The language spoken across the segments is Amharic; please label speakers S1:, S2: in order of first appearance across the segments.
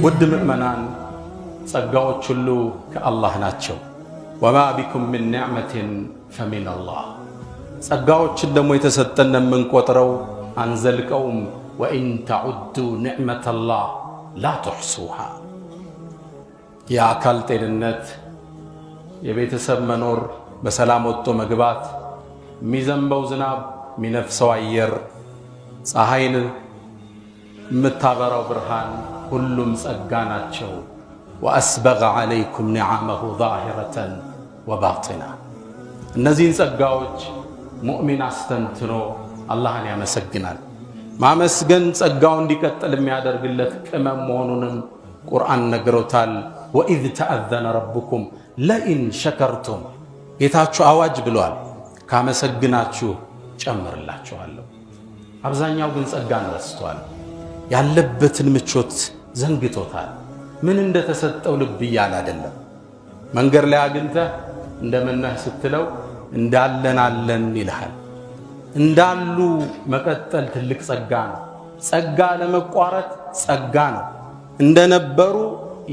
S1: ውድ ምእመናን ጸጋዎች ሁሉ ከአላህ ናቸው። ወማ ቢኩም ምን ኒዕመትን ፈሚን አላህ። ጸጋዎችን ደግሞ የተሰጠን የምንቆጥረው አንዘልቀውም። ወኢን ተዑዱ ኒዕመተላህ ላ ትሕሱሃ። የአካል ጤንነት፣ የቤተሰብ መኖር፣ በሰላም ወጥቶ መግባት፣ የሚዘንበው ዝናብ፣ የሚነፍሰው አየር፣ ፀሐይን የምታበራው ብርሃን ሁሉም ጸጋ ናቸው። ወአስበገ ዐለይኩም ኒዓመሁ ዛሂረተን ወባጢና። እነዚህን ጸጋዎች ሙእሚን አስተንትኖ አላህን ያመሰግናል። ማመስገን ጸጋው እንዲቀጥል የሚያደርግለት ቅመም መሆኑንም ቁርአን ነግሮታል። ወኢዝ ተአዘነ ረቡኩም ለኢን ሸከርቱም፣ ጌታችሁ አዋጅ ብሏል፣ ካመሰግናችሁ ጨምርላችኋለሁ። አብዛኛው ግን ጸጋን ረስቷል። ያለበትን ምቾት ዘንግቶታል። ምን እንደተሰጠው ልብ እያለ አይደለም። መንገድ ላይ አግኝተህ እንደምነህ ስትለው እንዳለን አለን ይልሃል። እንዳሉ መቀጠል ትልቅ ጸጋ ነው። ጸጋ ለመቋረጥ ጸጋ ነው። እንደነበሩ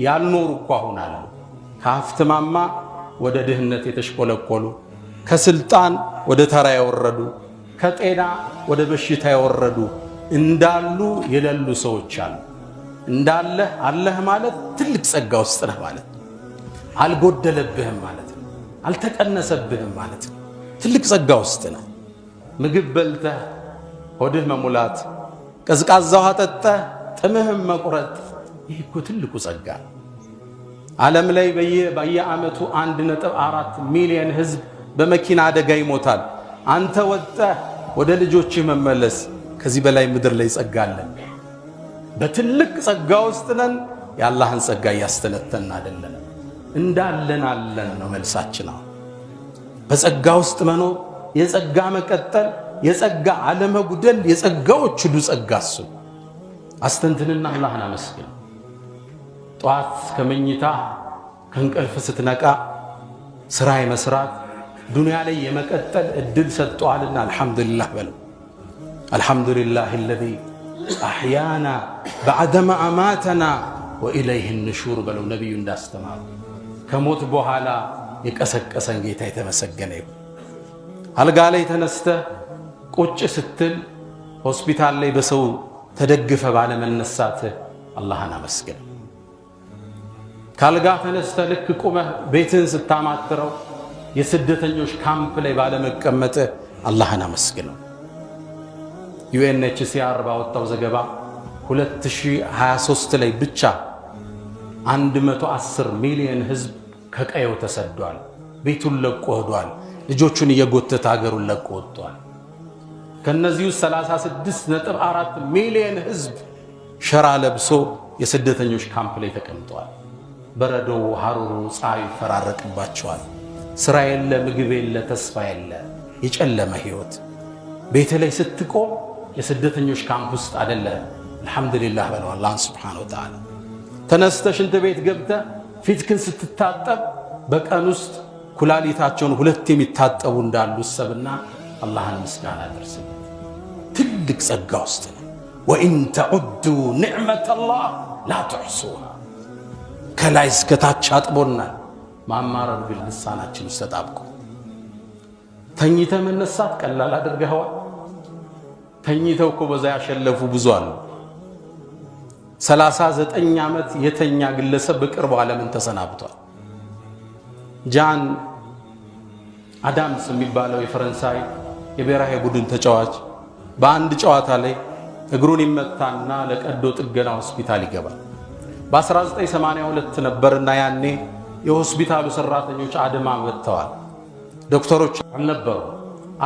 S1: ያልኖሩ እኮ አሁን አሉ። ከሀብት ማማ ወደ ድህነት የተሽቆለቆሉ፣ ከስልጣን ወደ ተራ የወረዱ፣ ከጤና ወደ በሽታ የወረዱ እንዳሉ የሌሉ ሰዎች አሉ። እንዳለህ አለህ ማለት ትልቅ ጸጋ ውስጥ ነህ ማለት ነው። አልጎደለብህም ማለት ነው። አልተቀነሰብህም ማለት ነው። ትልቅ ጸጋ ውስጥ ነህ። ምግብ በልተህ ሆድህ መሙላት፣ ቀዝቃዛ ውሃ ጠጥተህ ጥምህም መቁረጥ፣ ይህ እኮ ትልቁ ጸጋ ነው። ዓለም ላይ በየዓመቱ 1.4 ሚሊዮን ህዝብ በመኪና አደጋ ይሞታል። አንተ ወጥተህ ወደ ልጆችህ መመለስ፣ ከዚህ በላይ ምድር ላይ ጸጋ አለን? በትልቅ ጸጋ ውስጥ ነን። የአላህን ጸጋ እያስተነተን አይደለም። እንዳለን አለን ነው መልሳችን። በጸጋ ውስጥ መኖር፣ የጸጋ መቀጠል፣ የጸጋ አለመጉደል፣ የጸጋዎች ሁሉ ጸጋ እሱ። አስተንትንና አላህን አመስግን። ጠዋት ከመኝታ ከእንቅልፍ ስትነቃ ስራ የመስራት ዱንያ ላይ የመቀጠል እድል ሰጥቷልና አልሐምዱሊላህ በለው። አልሐምዱሊላህ አለዚ አሕያና በዐደማ አማተና ወኢለይህ ንሹር በለው። ነቢዩ እንዳስተማሩ ከሞት በኋላ የቀሰቀሰን ጌታ የተመሰገነ ይሁን። አልጋ ላይ ተነስተህ ቁጭ ስትል ሆስፒታል ላይ በሰው ተደግፈ ባለመነሳትህ አላህን አመስግን። ካልጋ ተነስተህ ልክ ቁመህ ቤትህን ስታማትረው የስደተኞች ካምፕ ላይ ባለመቀመጥህ አላህን አመስግነው። ዩኤንኤችሲአር ባወጣው ዘገባ 2023 ላይ ብቻ 110 ሚሊዮን ህዝብ ከቀየው ተሰዷል። ቤቱን ለቆ ሄዷል። ልጆቹን እየጎተተ ሀገሩን ለቆ ወጥቷል። ከነዚህ ውስጥ 36.4 ሚሊዮን ህዝብ ሸራ ለብሶ የስደተኞች ካምፕ ላይ ተቀምጧል። በረዶው፣ ሐሩሩ፣ ፀሐዩ ይፈራረቅባቸዋል። ስራ የለ፣ ምግብ የለ፣ ተስፋ የለ፣ የጨለመ ህይወት። ቤት ላይ ስትቆም የስደተኞች ካምፕ ውስጥ አይደለም። አልሐምዱሊላህ በለው አላህን ሱብሓነሁ ወተዓላ። ተነስተህ ሽንት ቤት ገብተህ ፊትክን ስትታጠብ በቀን ውስጥ ኩላሊታቸውን 2 የሚታጠቡ እንዳሉ ሰብና አላህን ምስጋና አድርስለት። ትልቅ ጸጋ ውስጥ ነው። ወኢን ተዑዱ ኒዕመተላህ ላ ትሕሱሃ። ከላይ እስከ ታች አጥቦናል። ማማረር ግን ልሳናችን ውስጥ ተጣብቆ ተኝተህ መነሳት ቀላል አድርገኸዋል። ተኝተው እኮ በዛ ያሸለፉ ብዙ አሉ። 39 ዓመት የተኛ ግለሰብ በቅርቡ ዓለምን ተሰናብቷል። ጃን አዳምስ የሚባለው የፈረንሳይ የብሔራዊ ቡድን ተጫዋች በአንድ ጨዋታ ላይ እግሩን ይመታና ለቀዶ ጥገና ሆስፒታል ይገባል። በ1982 ነበርና ያኔ የሆስፒታሉ ሰራተኞች አድማ መጥተዋል። ዶክተሮች አልነበሩ፣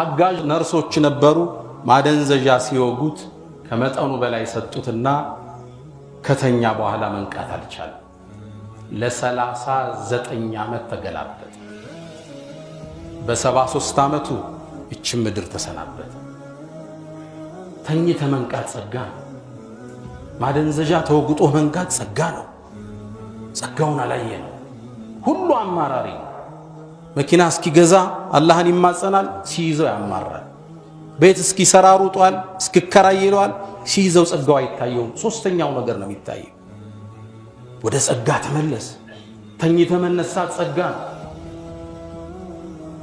S1: አጋዥ ነርሶች ነበሩ። ማደንዘዣ ሲወጉት ከመጠኑ በላይ ሰጡትና ከተኛ በኋላ መንቃት አልቻለም። ለ39 ዓመት ተገላበጠ። በ73 ዓመቱ እቺ ምድር ተሰናበተ። ተኝተ መንቃት ጸጋ ነው። ማደንዘዣ ተወግጦ መንቃት ጸጋ ነው። ጸጋውን አላየ ነው። ሁሉ አማራሪ ነው። መኪና እስኪገዛ አላህን ይማጸናል፣ ሲይዘው ያማራል። ቤት እስኪሰራ ሩጧል፣ እስኪከራይ ይለዋል፣ ሲይዘው ጸጋው አይታየውም። ሶስተኛው ነገር ነው የሚታየው። ወደ ጸጋ ተመለስ። ተኝተ መነሳት ጸጋ ነው።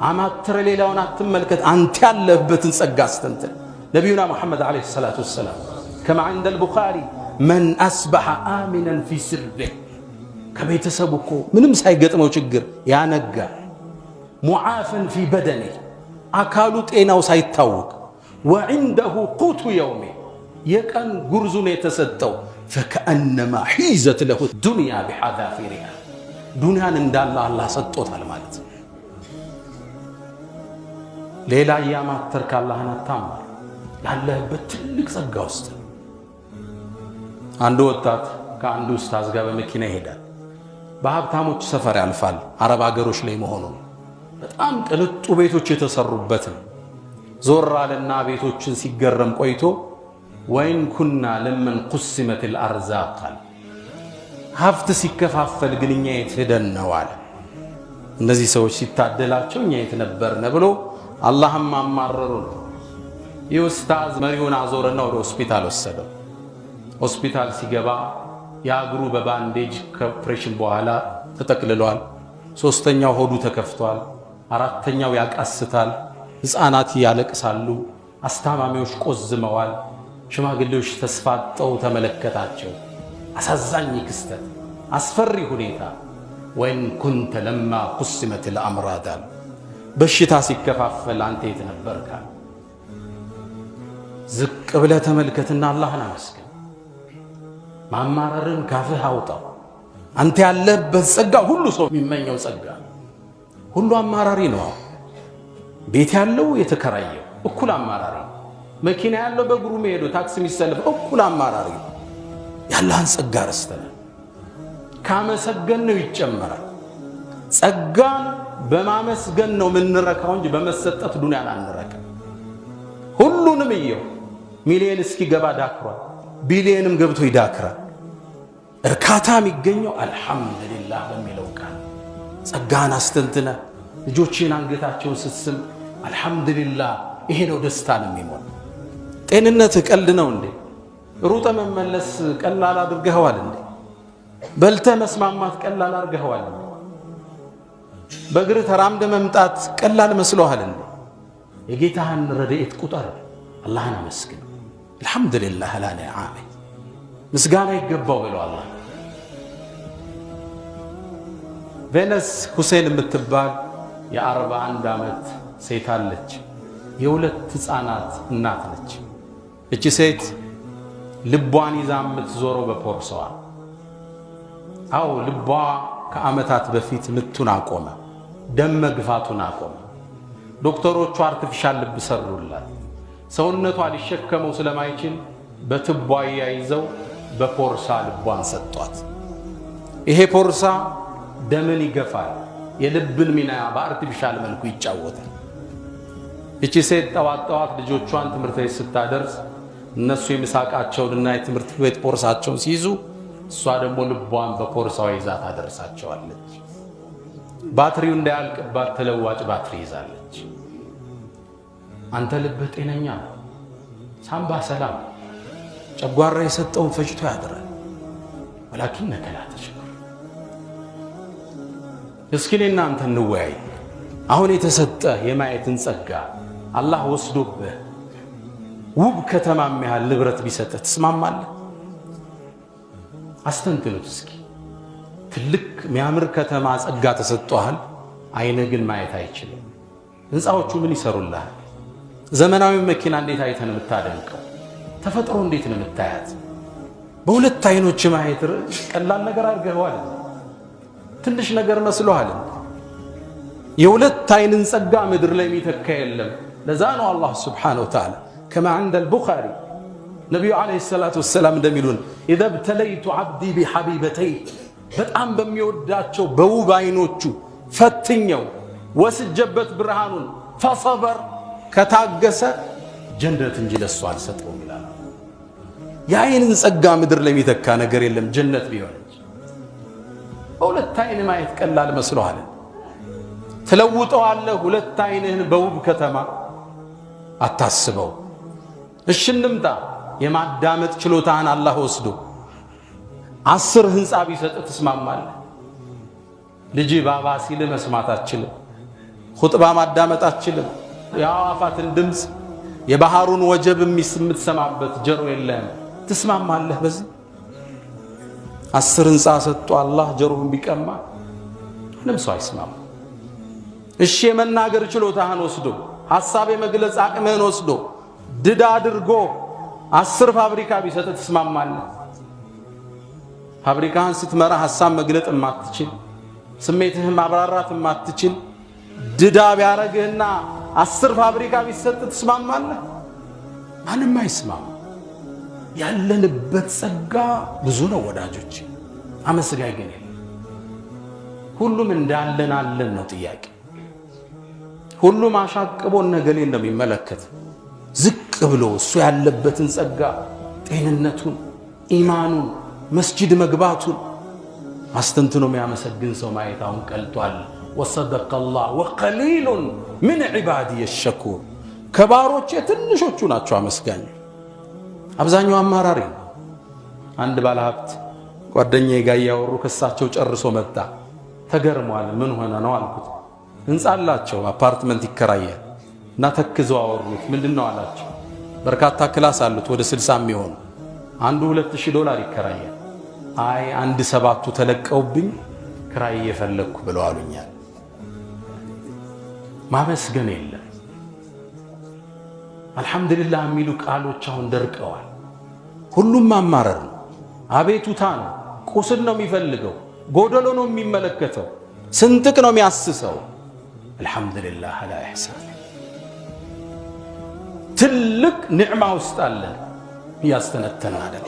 S1: አማትረ ሌላውን አትመልከት። አንተ ያለህበትን ጸጋ አስተንትን። ነቢዩና ሙሐመድ ዓለይሂ ሰላቱ ወሰላም ከማ ዐንደ አልቡኻሪ መን አስበሐ አሚነን ፊ ስርቢህ ከቤተሰቡ እኮ ምንም ሳይገጥመው ችግር ያነጋ ሙዓፈን ፊ በደኒህ አካሉ ጤናው ሳይታወቅ ወዕንደሁ ቁቱ የውሜ የቀን ጉርዙን የተሰጠው ፈከአነማ ሒዘት ለሁ ዱንያ ቢሐዛፊሪሃ ዱንያን እንዳለ አላህ ሰጥቶታል ማለት ነው። ሌላ እያማተርክ አላህን አታማር። ያለህበት ትልቅ ጸጋ ውስጥ አንድ ወጣት ከአንድ ኡስታዝ ጋር በመኪና ይሄዳል። በሀብታሞች ሰፈር ያልፋል። አረብ ሀገሮች ላይ መሆኑ በጣም ቅንጡ ቤቶች የተሰሩበት ነው። ዞር አለና ቤቶችን ሲገረም ቆይቶ ወይን ኩና ለመን ቁስመት الارزاق ሀብት ሲከፋፈል ግን እኛ የት ሄደን ነው አለ። እነዚህ ሰዎች ሲታደላቸው እኛ የት ነበርን ብሎ አላህም አማረሩ። የኡስታዝ መሪውን አዞረና ወደ ሆስፒታል ወሰደው። ሆስፒታል ሲገባ ያግሩ በባንዴጅ ከኦፕሬሽን በኋላ ተጠቅልሏል። ሶስተኛው ሆዱ ተከፍቷል። አራተኛው ያቃስታል። ሕፃናት ያለቅሳሉ። አስታማሚዎች ቆዝመዋል። ሽማግሌዎች ተስፋጠው ተመለከታቸው። አሳዛኝ ክስተት፣ አስፈሪ ሁኔታ። ወይን ኩንተ ለማ ቁስመት الامراض በሽታ ሲከፋፈል አንተ የት ነበርካ? ዝቅ ብለህ ተመልከትና አላህን አመስግን። ማማረርን ካፍህ አውጣው። አንተ ያለበት ጸጋ ሁሉ ሰው የሚመኘው ጸጋ። ሁሉ አማራሪ ነው። ቤት ያለው የተከራየው እኩል አማራሪ፣ መኪና ያለው በእግሩ መሄዱ ታክሲ የሚሰለፍ እኩል አማራሪ። ያለህን ጸጋ ረስተናል። ካመሰገን ነው ይጨመራል። ጸጋን በማመስገን ነው የምንረካው እንጂ በመሰጠት ዱንያን አንረካ። ሁሉንም እየው ሚሊዮን እስኪገባ ዳክሯል። ቢሊዮንም ገብቶ ይዳክራል። እርካታ የሚገኘው አልሐምዱሊላህ በሚለው ቃል ጸጋን አስተንትነ ልጆችን አንገታቸውን ስትስም አልሐምዱሊላህ ይሄ ነው ደስታ ነው የሚሞላ። ጤንነት ቀልድ ነው እንዴ? ሩጠ መመለስ ቀላል አድርገዋል እንዴ? በልተ መስማማት ቀላል አድርገዋል እንዴ? በእግር ተራምደ መምጣት ቀላል መስሎሃል እንዴ? የጌታህን ረድኤት ቁጠር። አላህን አመስግን። አልሐምዱሊላህ ላ ነዓም ምስጋና ይገባው ብለው አላህ። ቬነስ ሁሴን የምትባል የ41 ዓመት ሴት አለች። የሁለት ሕፃናት እናት ነች። እቺ ሴት ልቧን ይዛ የምትዞረው በፖርሳዋ። አው ልቧ ከዓመታት በፊት ምቱን አቆመ፣ ደም መግፋቱን አቆመ። ዶክተሮቹ አርቲፊሻል ልብ ሰሩላት። ሰውነቷ ሊሸከመው ስለማይችል በትቧ ያይዘው በፖርሳ ልቧን ሰጧት። ይሄ ፖርሳ ደምን ይገፋል፣ የልብን ሚና በአርቲፊሻል መልኩ ይጫወታል። እቺ ሴት ጠዋት ልጆቿን ትምህርት ቤት ስታደርስ እነሱ የምሳቃቸውንና የትምህርት ቤት ፖርሳቸውን ሲይዙ እሷ ደግሞ ልቧን በፖርሳው ይዛ ታደርሳቸዋለች። ባትሪው እንዳያልቅባት ተለዋጭ ባትሪ ይዛለች። አንተ ልብህ ጤነኛ ነው፣ ሳምባ ሰላም፣ ጨጓራ የሰጠውን ፈጭቶ ያድራል። ወላኪነከ ላ ተሽኩር። እስኪ እኔና አንተ እንወያይ። አሁን የተሰጠ የማየትን ጸጋ አላህ ወስዶብህ ውብ ከተማም ያህል ንብረት ቢሰጥህ ትስማማለህ? አስተንትኑት እስኪ። ትልቅ የሚያምር ከተማ ጸጋ ተሰጥቷል። አይንህ ግን ማየት አይችልም። ህንፃዎቹ ምን ይሰሩልሃል? ዘመናዊ መኪና እንዴት አይተን የምታደንቀው? ተፈጥሮ እንዴት ነው የምታያት? በሁለት አይኖች ማየት ቀላል ነገር አድርገዋል። ትንሽ ነገር መስሎሃል። የሁለት አይንን ጸጋ ምድር ላይ የሚተካ የለም። ለዛ ነው አላህ ሱብሓነሁ ወተዓላ ከማ ዐንደ አልቡኻሪ ነቢዩ ዓለይሂ ሰላቱ ወሰላም እንደሚሉን ኢዘ ብተለይቱ ዐብዲ ቢሐቢበተይህ በጣም በሚወዳቸው በውብ አይኖቹ ፈትኘው ወስጀበት ብርሃኑን ፈሰበር ከታገሰ ጀነት እንጂ ለሱ አልሰጠውም ይላል። የአይንን ጸጋ ምድር ላይ የሚተካ ነገር የለም ጀነት ቢሆን እንጂ። በሁለት አይን ማየት ቀላል መስሎሃል? ትለውጠዋለህ ሁለት አይንህን በውብ ከተማ አታስበው። እሺ እንምጣ። የማዳመጥ ችሎታህን አላህ ወስዶ 10 ህንጻ ቢሰጥ ትስማማለህ? ልጅ ባባ ሲል መስማት አትችልም። ኹጥባ ማዳመጥ አትችልም። የአዋፋትን ድምፅ የባህሩን ወጀብ የምትሰማበት ጆሮ የለም። ትስማማለህ? በዚህ 10 ህንጻ ሰጥቶ አላህ ጆሮውን ቢቀማ ምንም ሰው አይስማማ። እሺ የመናገር ችሎታህን ወስዶ ሐሳብ የመግለጽ አቅምህን ወስዶ ድዳ አድርጎ 10 ፋብሪካ ቢሰጥ ትስማማለህ? ፋብሪካህን ስትመራ ሐሳብ መግለጥ የማትችል ስሜትህን ማብራራት የማትችል ድዳ ቢያረግህና 10 ፋብሪካ ቢሰጥ ትስማማለህ? ማንም አይስማማ። ያለንበት ጸጋ ብዙ ነው ወዳጆች፣ አመስጋኝ ግን የለም። ሁሉም እንዳለን አለን ነው ጥያቄ። ሁሉም አሻቅቦ ነገሌን ነው የሚመለከት። ዝቅ ብሎ እሱ ያለበትን ጸጋ፣ ጤንነቱን፣ ኢማኑን፣ መስጂድ መግባቱን አስተንትኖ የሚያመሰግን ሰው ማየት አሁን ቀልጧል። ወሰደቀ አላህ ወቀሊሉን ምን ዒባዲየ ሸኩር። ከባሮቼ ትንሾቹ ናቸው አመስጋኝ፣ አብዛኛው አማራሪ ነው። አንድ ባለሀብት ጓደኛዬ ጋር እያወሩ ከሳቸው ጨርሶ መጣ። ተገርሟል። ምን ሆነ ነው አልኩት። ህንጻ አላቸው፣ አፓርትመንት ይከራያል እና ተክዘው አወሩት። ምንድነው አላቸው። በርካታ ክላስ አሉት ወደ 60 የሚሆኑ። አንዱ $2000 ይከራያል። አይ 1/7 ተለቀውብኝ ክራይ እየፈለግኩ ብለው አሉኛል። ማመስገን የለም። አልሐምዱሊላህ የሚሉ ቃሎች አሁን ደርቀዋል። ሁሉም ማማረር ነው፣ አቤቱታ ነው፣ ቁስል ነው የሚፈልገው፣ ጎደሎ ነው የሚመለከተው፣ ስንጥቅ ነው የሚያስሰው። አልሐምዱሊላህ አላ ኢሕሳን ትልቅ ኒዕማ ውስጥ አለን እያስተነተን አይደል?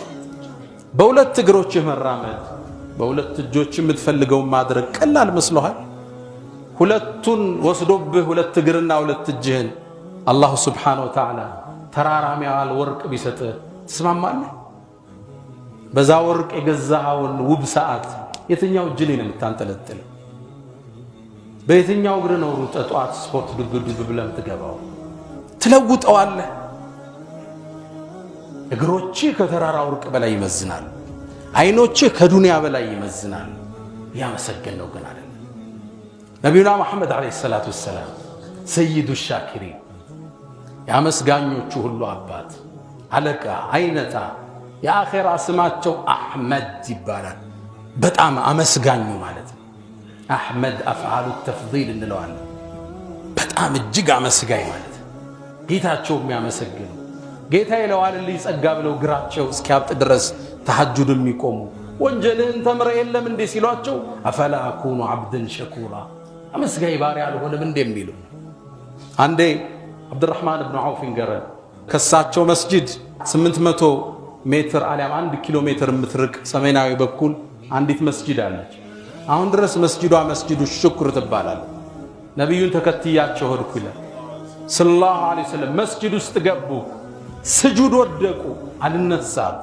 S1: በሁለት እግሮችህ መራመድ፣ በሁለት እጆች የምትፈልገውን ማድረግ ቀላል መስሎሃል? ሁለቱን ወስዶብህ ሁለት እግርና ሁለት እጅህን አላሁ ስብሓነሁ ወተዓላ ተራራም ያህል ወርቅ ቢሰጥህ ትስማማለህ? በዛ ወርቅ የገዛኸውን ውብ ሰዓት የትኛው እጅ ላይ ነው የምታንጠለጥል? በየትኛው እግር ነው ሩጠህ ጠዋት ስፖርት ዱብ ብለህ የምትገባው? ትለውጠዋለህ። እግሮችህ ከተራራ ወርቅ በላይ ይመዝናሉ። አይኖችህ ከዱንያ በላይ ይመዝናሉ። ያመሰገን ነው ግን አይደለም። ነቢዩና መሐመድ ዓለይሂ ሰላቱ ወሰላም ሰይዱ ሻኪሪን ያመስጋኞቹ ሁሉ አባት፣ አለቃ፣ አይነታ፣ የአኼራ ስማቸው አሕመድ ይባላል። በጣም አመስጋኙ ማለት ነው። አሕመድ አፍዓሉ ተፍዲል እንለዋለን። በጣም እጅግ አመስጋኝ ማለት ነው። ጌታቸው የሚያመሰግኑ ጌታ ይለዋልልኝ ጸጋ ብለው እግራቸው እስኪያብጥ ድረስ ተሐጁድ የሚቆሙ ወንጀልህን ተምረ የለም እንዴ ሲሏቸው አፈላ አኩኑ ዓብድን ሸኩራ አመስጋኝ ባሪያ አልሆንም እንዴ የሚሉ። አንዴ አብዱራህማን ብኑ ዐውፍ ገረን ከሳቸው መስጂድ 800 ሜትር አሊያም 1 ኪሎ ሜትር የምትርቅ ሰሜናዊ በኩል አንዲት መስጂድ አለች። አሁን ድረስ መስጂዷ መስጂዱ ሽኩር ትባላለች። ነቢዩን ተከትያቸው ሄድኩ ይላል ሰለላሁ ዐለይሂ ወሰለም። መስጂድ ውስጥ ገቡ፣ ስጁድ ወደቁ፣ አልነሳም።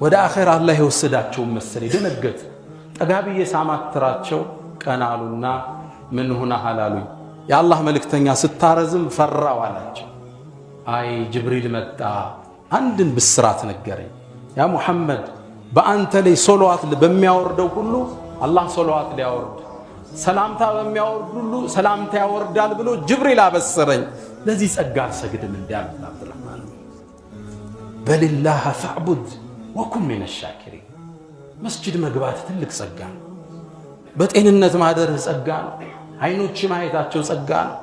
S1: ወደ አኼራ አላህ የወሰዳቸው መሰለኝ ደነገጡ። ጠጋብዬ ሳማትራቸው ቀናሉና ምን ሆነሃል አሉኝ። የአላህ መልእክተኛ ስታረዝም ፈራው አላቸው። አይ ጅብሪል መጣ አንድን ብስራት ነገረኝ። ያ ሙሐመድ በአንተ ላይ ሶላዋት በሚያወርደው ሁሉ አላህ ሶላዋት ሊያወርድ፣ ሰላምታ በሚያወርድ ሁሉ ሰላምታ ያወርዳል ብሎ ጅብሪል አበሰረኝ። ለዚህ ጸጋ አልሰግድም እንዲያሉት አብዱራህማን በሊላህ ፈዕቡድ ወኩን ሚነ ሻኪሪን። መስጂድ መግባት ትልቅ ጸጋ ነው። በጤንነት ማደር ጸጋ ነው። አይኖች ማየታቸው ጸጋ ነው።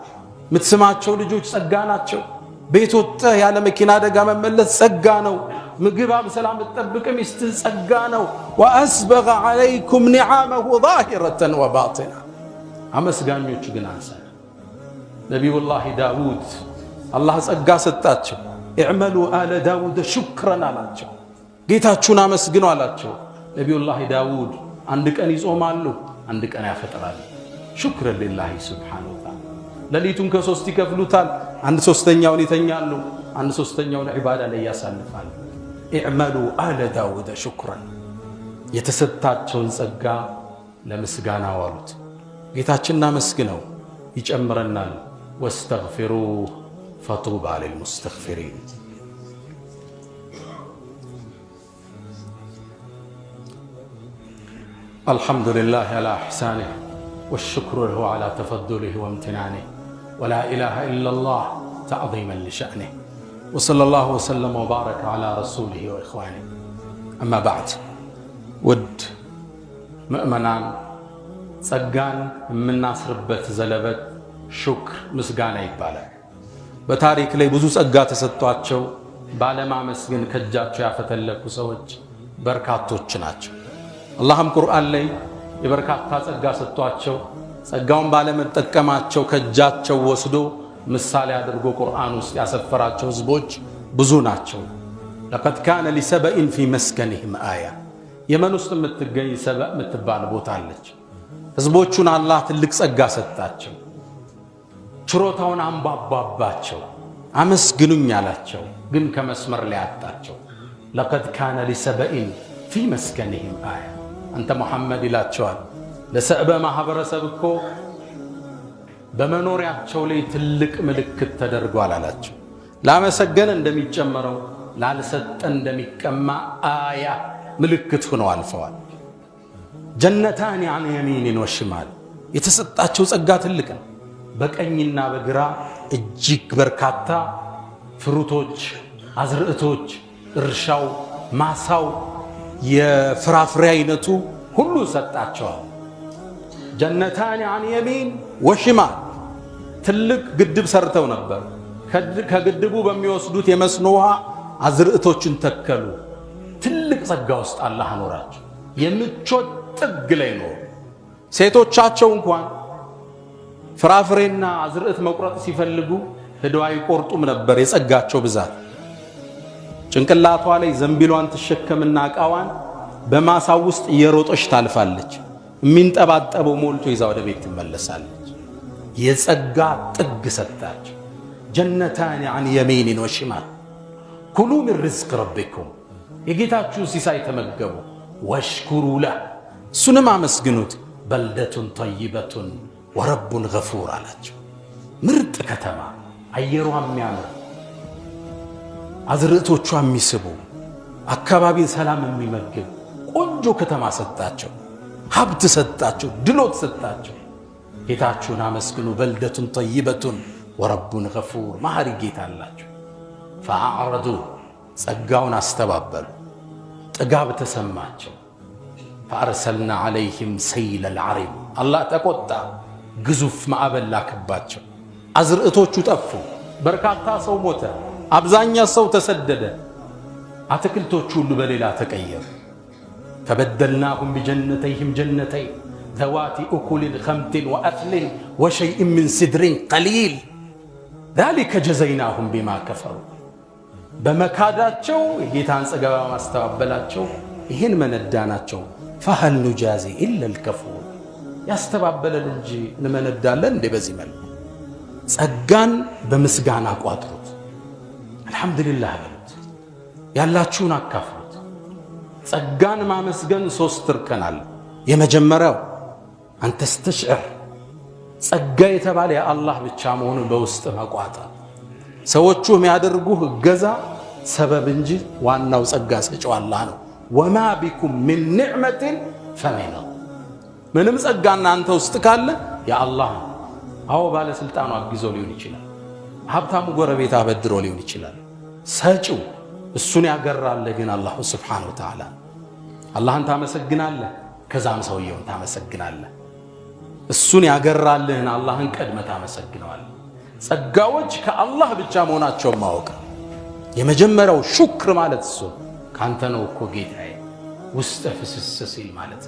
S1: የምትስማቸው ልጆች ጸጋ ናቸው። ቤት ወጥተህ ያለ መኪና አደጋ መመለስ ጸጋ ነው። ምግብ በሰላም ተጠብቀህ ሚስትህ ጸጋ ነው። ወአስበገ ዐለይኩም ኒዓመሁ ዛሂረተን ወባጢና። አመስጋኞች ግን አንሳ። ነቢዩላህ ዳውድ አላህ ጸጋ ሰጣቸው። እዕመሉ አለ ዳውድ ሹክረን አላቸው። ጌታችሁን አመስግኑ አላቸው። ነቢዩላህ ዳውድ አንድ ቀን ይጾማሉ፣ አንድ ቀን ያፈጥራሉ። ሹክረን ሊላሂ ሱብሓነሁ ወተዓላ። ሌሊቱን ከ3 ይከፍሉታል። 1/3ኛውን ይተኛሉ፣ 1/3ኛውን ዒባዳ ላይ ያሳልፋሉ። ኢዕመሉ አለ ዳውድ ሹክረን። የተሰጣቸውን ጸጋ ለምስጋና ዋሉት። ጌታችንን አመስግነው ይጨምረናል። ወስተግፊሩህ ፈጡባ ሊልሙስተግፊሪን። الحمد لله على إحسانه والشكر له على تفضله وامتنانه ولا إله إلا الله تعظيما لشأنه وصلى الله وسلم وبارك على رسوله وإخوانه أما بعد ود مؤمنان ጸጋን የምናስርበት ዘለበት ሹክር ምስጋና ይባላል። በታሪክ ላይ ብዙ ጸጋ ተሰጥቷቸው ባለማመስገን ከጃቸው ያፈተለኩ ሰዎች በርካቶች ናቸው። አላህም ቁርአን ላይ የበርካታ ጸጋ ሰጥቷቸው ጸጋውን ባለመጠቀማቸው ከጃቸው ወስዶ ምሳሌ አድርጎ ቁርአን ውስጥ ያሰፈራቸው ህዝቦች ብዙ ናቸው። لقد كان لسبأ في مسكنهم آية የመን ውስጥ የምትገኝ ሰበእ የምትባል ቦታ አለች። ህዝቦቹን አላህ ትልቅ ጸጋ ሰጣቸው። ችሮታውን አንባባባቸው፣ አመስግኑኝ አላቸው። ግን ከመስመር ላይ አጣቸው። لقد كان لسبأ في مسكنهم آية አንተ ሙሐመድ ይላቸዋል ለሰዕበ ማህበረሰብ እኮ በመኖሪያቸው ላይ ትልቅ ምልክት ተደርጓል አላቸው። ላመሰገነ እንደሚጨመረው ላልሰጠ እንደሚቀማ አያ ምልክት ሆነው አልፈዋል። ጀነታን عن يمين وشمال የተሰጣቸው ጸጋ ትልቅ ነው። በቀኝና በግራ እጅግ በርካታ ፍሩቶች፣ አዝርዕቶች፣ እርሻው፣ ማሳው፣ የፍራፍሬ አይነቱ ሁሉ ሰጣቸዋል። ጀነታን عن يمين وشمال ትልቅ ግድብ ሰርተው ነበር። ከግድቡ በሚወስዱት የመስኖ ውሃ አዝርዕቶችን ተከሉ። ትልቅ ጸጋ ውስጥ አላህ አኖራቸው። የምቾት ጥግ ላይ ነው። ሴቶቻቸው እንኳን ፍራፍሬና አዝርዕት መቁረጥ ሲፈልጉ ሄደው አይቆርጡም ነበር። የጸጋቸው ብዛት ጭንቅላቷ ላይ ዘንቢሏን ትሸከምና ዕቃዋን በማሳው ውስጥ እየሮጠች ታልፋለች። የሚንጠባጠበው ሞልቶ ይዛ ወደ ቤት ትመለሳለች። የጸጋ ጥግ ሰጣቸው። ጀነታን عن يمين وشمال كلوا من رزق ربكم የጌታችሁን ሲሳይ ተመገቡ። ወሽኩሩ ለህ እሱንም አመስግኑት። በልደቱን ጠይበቱን ወረቡን ገፉር አላቸው። ምርጥ ከተማ፣ አየሯ የሚያምር፣ አዝርዕቶቿ የሚስቡ፣ አካባቢን ሰላም የሚመግብ ቆንጆ ከተማ ሰጣቸው። ሀብት ሰጣቸው፣ ድሎት ሰጣቸው። ጌታችሁን አመስግኑ። በልደቱን ጠይበቱን ወረቡን ገፉር መሐሪ ጌታ አላቸው። ፈአዕረዱ ጸጋውን አስተባበሉ። ጥጋብ ተሰማቸው። ፈአርሰልና ዓለይህም ሰይለ ልዓሪም አላህ ተቆጣ። ግዙፍ ማዕበል ላከባቸው። አዝርዕቶቹ ጠፉ። በርካታ ሰው ሞተ። አብዛኛ ሰው ተሰደደ። አትክልቶቹ ሁሉ በሌላ ተቀየሩ። ፈበደልናሁም ቢጀነተይህም ጀነተይን ذوات أكل خمط وأثل وشيء من سدر قليل ذلك جزيناهم بما كفروا በመካዳቸው የጌታን ጸጋ ማስተባበላቸው ይህን መነዳናቸው። فهل نجازي إلا الكفور ያስተባበለን እንጂ እንመነዳለን እንዴ? በዚህ መልኩ ጸጋን በምስጋና ቋጥሩት። አልহামዱሊላህ በሉት። ያላችሁን አካፍሉት። ጸጋን ማመስገን ሶስት እርከን አለ። የመጀመሪያው አንተ ስተሽዕር ጸጋ የተባለ የአላህ ብቻ መሆኑን በውስጥ መቋጠር። ሰዎቹ የሚያደርጉህ እገዛ ሰበብ እንጂ ዋናው ጸጋ ሰጪው አላህ ነው። ወማ ቢኩም ሚን ኒዕመቲን ፈሚነሁ ምንም ጸጋና አንተ ውስጥ ካለ የአላህ ነው። አዎ ባለስልጣኑ አግዞ ሊሆን ይችላል። ሀብታሙ ጎረቤት አበድሮ ሊሆን ይችላል። ሰጪው እሱን ያገራለ ግን አላሁ ሱብሓነሁ ወተዓላ። አላህን ታመሰግናለህ፣ ከዛም ሰውየውን ታመሰግናለህ። እሱን ያገራልህን አላህን ቀድመ ታመሰግነዋለህ። ጸጋዎች ከአላህ ብቻ መሆናቸውን ማወቅ የመጀመሪያው ሹክር ማለት እሱ ካንተ ነው እኮ ጌታዬ ውስጥ ፍስስ ሲል ማለት።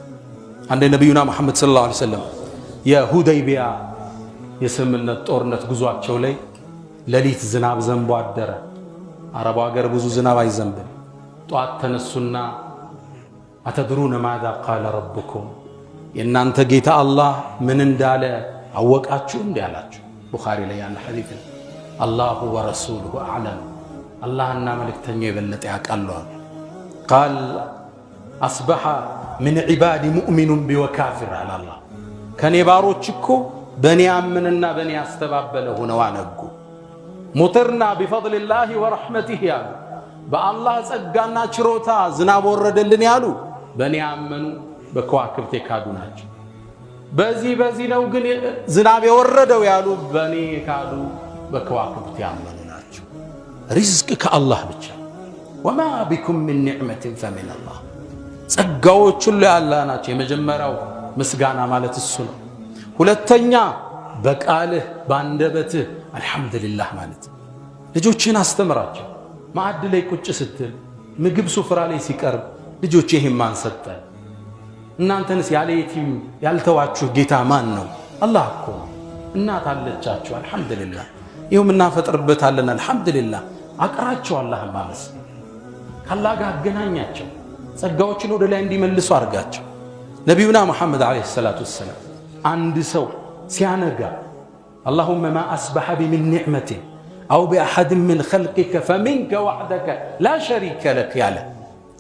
S1: አንደ ነብዩና መሐመድ ሰለላሁ ዐለይሂ ወሰለም የሁደይቢያ የስምምነት ጦርነት ጉዟቸው ላይ ሌሊት ዝናብ ዘንቦ አደረ። አረቡ ሀገር ብዙ ዝናብ አይዘንብም። ጧት ተነሱና አተድሩነ ማዛ ቃለ ረብኩም የእናንተ ጌታ አላህ ምን እንዳለ አወቃችሁ እንዴ አላችሁ። ቡኻሪ ላይ ያለ ሐዲስ አላሁ ወረሱሉሁ አዕለም አላህና መልእክተኛው የበለጠ ያውቃሉ። ቃል አስበሐ ምን ዒባዲ ሙእሚኑን ቢወካፊር አለ አላህ። ከኔ ባሮች እኮ በኔ ያምንና በኔ ያስተባበለ ሆነው አነጉ። ሙጥርና ቢፈድሊላሂ ወረሕመቲሂ ያሉ በአላህ ጸጋና ችሮታ ዝናብ ወረደልን ያሉ በኔ ያመኑ በከዋክብት የካዱ ናቸው። በዚህ ነው ግን ዝናብ የወረደው ያሉ በእኔ የካዱ በከዋክብት ያመኑ ናቸው። ሪዝቅ ከአላህ ብቻ ወማ ቢኩም ምን ኒዕመትን ፈሚን አላህ ጸጋዎች ሁሉ ያላህ ናቸው። የመጀመሪያው ምስጋና ማለት እሱ ነው። ሁለተኛ በቃልህ ባንደበትህ አልሐምዱሊላህ ማለት ልጆችን አስተምራቸው። ማዕድ ላይ ቁጭ ስትል ምግብ ሱፍራ ላይ ሲቀርብ ልጆች ይሄን ማን ሰጠ? እናንተንስ ያለ የቲም ያልተዋችሁ ጌታ ማን ነው? አላህ እኮ ነው። እናት አለቻችሁ አልሐምዱሊላህ፣ ይሁም እናፈጥርበታለን አልሐምዱሊላህ። አቅራቸው አላህን ማመስገን ካላህ ጋር አገናኛቸው። ጸጋዎችን ወደ ላይ እንዲመልሱ አድርጋቸው። ነቢዩና ሙሐመድ ዓለይሂ ሰላቱ ወሰላም አንድ ሰው ሲያነጋ አላሁመ ማ አስበሐ ቢሚን ኒዕመቲን አው ቢአሐድን ምን ኸልቂከ ፈሚንከ ወሕደከ ላ ሸሪከ ለክ ያለ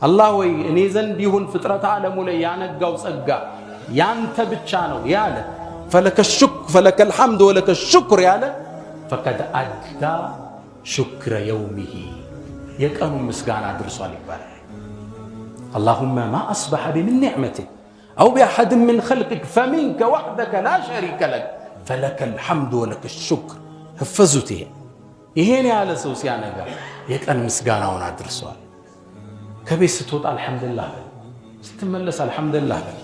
S1: አላህ ወይ እኔ ዘንድ ይሁን ፍጥረት ዓለሙ ላይ ያነጋው ጸጋ ያንተ ብቻ ነው ያለ ፈለከ ልሐምድ ወለከ ሽኩር ያለ ፈቀድ አዳ ሽክረ የውሚሂ የቀኑን ምስጋና አድርሷል ይባላል። አላሁመ ማ አስበሐ ቢሚን ኒዕመቲን አው ቢአሐድን ምን ኸልቂከ ፈሚንከ ወሕደከ ላ ሸሪከ ለክ ፈለከ ልሐምድ ወለከ ሽኩር። ህፈዙት። ይሄን ያለ ሰው ሲያነጋ የቀን ምስጋናውን አድርሷል። ከቤት ስትወጣ አልሐምዱሊላህ በል፣ ስትመለስ አልሐምዱሊላህ በል፣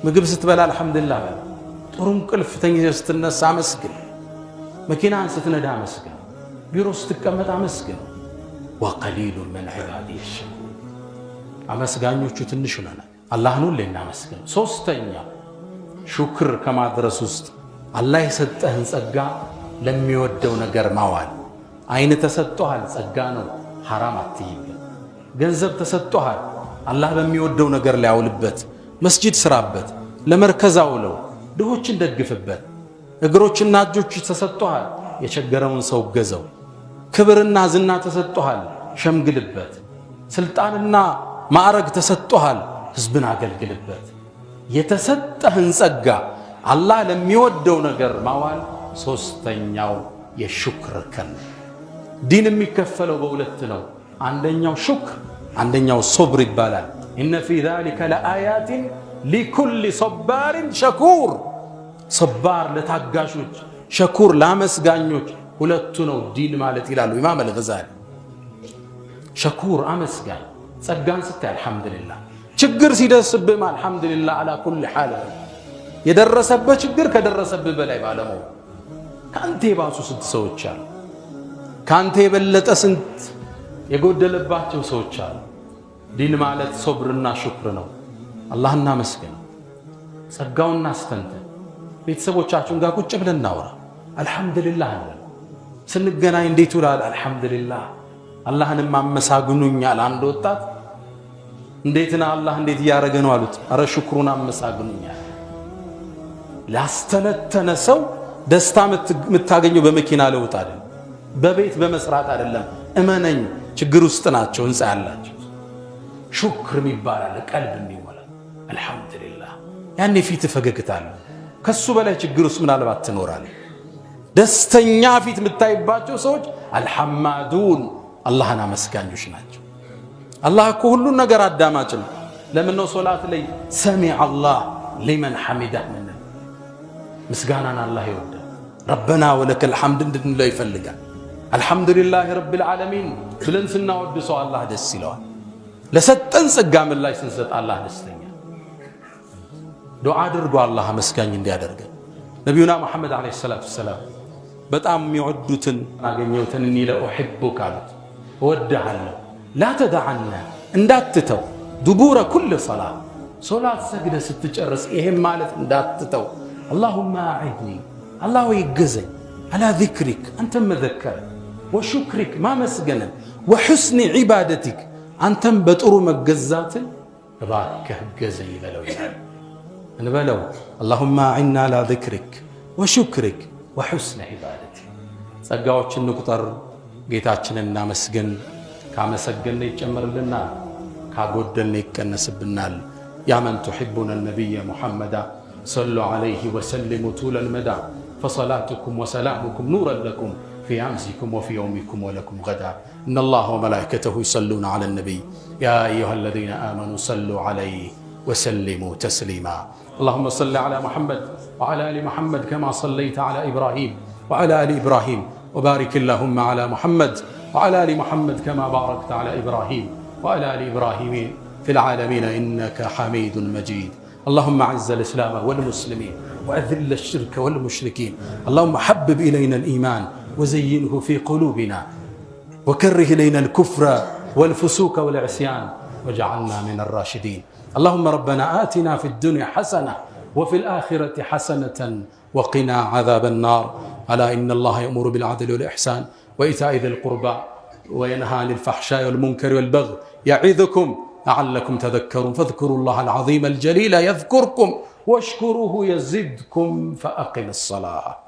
S1: ምግብ ስትበላ አልሐምዱሊላህ በል፣ ጥሩ እንቅልፍ ተኝተህ ስትነሳ አመስግን፣ መኪናን ስትነዳ አመስግን፣ ቢሮ ስትቀመጥ አመስግን። ወቀሊሉን ሚን ዒባዲየ አሽኩር አመስጋኞቹ ትንሽ ነን። አላህን ሁሌ እናመስግን። ሶስተኛ ሹክር ከማድረስ ውስጥ አላህ የሰጠህን ጸጋ ለሚወደው ነገር ማዋል። አይን ተሰጥቶሃል፣ ጸጋ ነው፣ ሐራም አትይበት። ገንዘብ ተሰጥቶሃል፣ አላህ በሚወደው ነገር ላይ አውልበት። መስጂድ ስራበት፣ ለመርከዝ አውለው፣ ድሆችን ደግፍበት። እግሮችና እጆች ተሰጥቶሃል፣ የቸገረውን ሰው ገዘው። ክብርና ዝና ተሰጥቶሃል፣ ሸምግልበት። ስልጣንና ማዕረግ ተሰጥቶሃል፣ ህዝብን አገልግልበት። የተሰጠህን ጸጋ አላህ ለሚወደው ነገር ማዋል ሶስተኛው የሹክር ከን። ዲን የሚከፈለው በሁለት ነው። አንደኛው ሹክር፣ አንደኛው ሶብር ይባላል። ኢነ ፊ ዛሊከ ለአያቲን ሊኩሊ ሶባሪን ሸኩር። ሶባር ለታጋሾች፣ ሸኩር ለአመስጋኞች። ሁለቱ ነው ዲን ማለት ይላሉ ኢማም አልገዛሊ። ሸኩር አመስጋኝ፣ ጸጋን ስታይ አልሐምዱሊላህ፣ ችግር ሲደርስብህም አልሐምዱሊላህ አላ ኩል ሓል። የደረሰበት ችግር ከደረሰብህ በላይ ባለመው ከአንተ የባሱ ስንት ሰዎች አሉ። ከአንተ የበለጠ ስንት የጎደለባቸው ሰዎች አሉ። ዲን ማለት ሶብርና ሹክር ነው። አላህ እናመስገን፣ ጸጋውን አስተንተን። ቤተሰቦቻችን ጋር ቁጭ ብለን እናውራ፣ አልሐምዱሊላህ እንበል። ስንገናኝ እንዴት ውላል? አልሐምዱሊላህ። አላህንም አመሳግኑኛል። አንድ ወጣት እንዴትና አላህ እንዴት እያደረገ ነው አሉት። አረ ሽክሩን አመሳግኑኛል። ላስተነተነ ሰው ደስታ የምታገኘው በመኪና ለውጥ አይደለም፣ በቤት በመስራት አይደለም። እመነኝ፣ ችግር ውስጥ ናቸው ህንፃ ያላቸው። ሹክር ይባላል ቀልብ የሚሞላ አልሐምዱሊላህ። ያኔ ፊት ፈገግታል። ከሱ በላይ ችግር ውስጥ ምናልባት ትኖራለህ። ደስተኛ ፊት የምታይባቸው ሰዎች አልሐማዱን አላህን አመስጋኞች ናቸው። አላህ እኮ ሁሉን ነገር አዳማጭ ነው። ለምን ነው ሶላት ላይ ሰሚዐ አላህ ሊመን ሐሚዳህ ምን ምስጋናን አላህ ይወዳል። ረበና ወለከል ሐምድ እንድንለው ይፈልጋል። አልሐምዱሊላህ ረቢል ዓለሚን ብለን ስናወድሰው አላህ ደስ ይለዋል። ለሰጠን ጸጋ ምላሽ ስንሰጥ አላህ ደስተኛ። ዱዓ አድርጎ አላህ አመስጋኝ እንዲያደርገን። ነቢዩና ሙሐመድ ዓለይሂ ሰላቱ ወሰላም በጣም የሚወዱትን አገኘሁትን እኒ ለኡሒቡከ አሉት፣ እወድሃለሁ። ላ ተደዐነ እንዳትተው፣ ዱቡረ ኩል ሰላት ሶላት ሰግደ ስትጨርስ ይሄም ማለት እንዳትተው። አላሁመ አዒድኒ አላህ ወይ እገዘኝ፣ አላ ዚክሪክ አንተም መዘከረ፣ ወሹክሪክ ማመስገንን፣ ወሑስኒ ዒባደቲክ አንተም በጥሩ መገዛትን እባክህ እገዘኝ በለው ይላል። እንበለው አላሁመ አዒና አላ ዚክሪክ ወሹክሪክ ወሑስኒ ዒባደቲክ። ጸጋዎችን እንቁጠር፣ ጌታችንን እናመስግን። ካመሰገን ይጨመርልናል፣ ካጎደልን ይቀነስብናል። ያ መን ቱሒቡነ ነቢየ ሙሐመዳ ሰሉ ዓለይሂ ወሰሊሙ ጡለል መዳ ፈሰላቱኩም ወሰላሙኩም ኑረን ለኩም ፊ አምሲኩም ወፊ የውሚኩም ወለኩም ገዳ። ኢነላህ ወመላኢከተሁ ዩሰሉነ ዐለ ነቢይ ያ አዩሃ አለዚነ አመኑ ሰሉ ዓለይሂ وسلموا تسليما. اللهم صل على محمد وعلى آل محمد كما صليت على إبراهيم وعلى آل إبراهيم، وبارك اللهم على محمد وعلى آل محمد كما باركت على إبراهيم وعلى آل إبراهيم في العالمين إنك حميد مجيد. اللهم أعز الإسلام والمسلمين وأذل الشرك والمشركين. اللهم حبب إلينا الإيمان وزينه في قلوبنا، وكره إلينا الكفر والفسوق والعصيان، واجعلنا من الراشدين. اللهم ربنا آتنا في الدنيا حسنة وفي الآخرة حسنة وقنا عذاب النار. ألا إن الله يأمر بالعدل والإحسان وإيتاء ذي القربى وينهى عن الفحشاء والمنكر والبغي يعظكم لعلكم تذكرون. فاذكروا الله العظيم الجليل يذكركم واشكروه يزدكم فأقم الصلاة.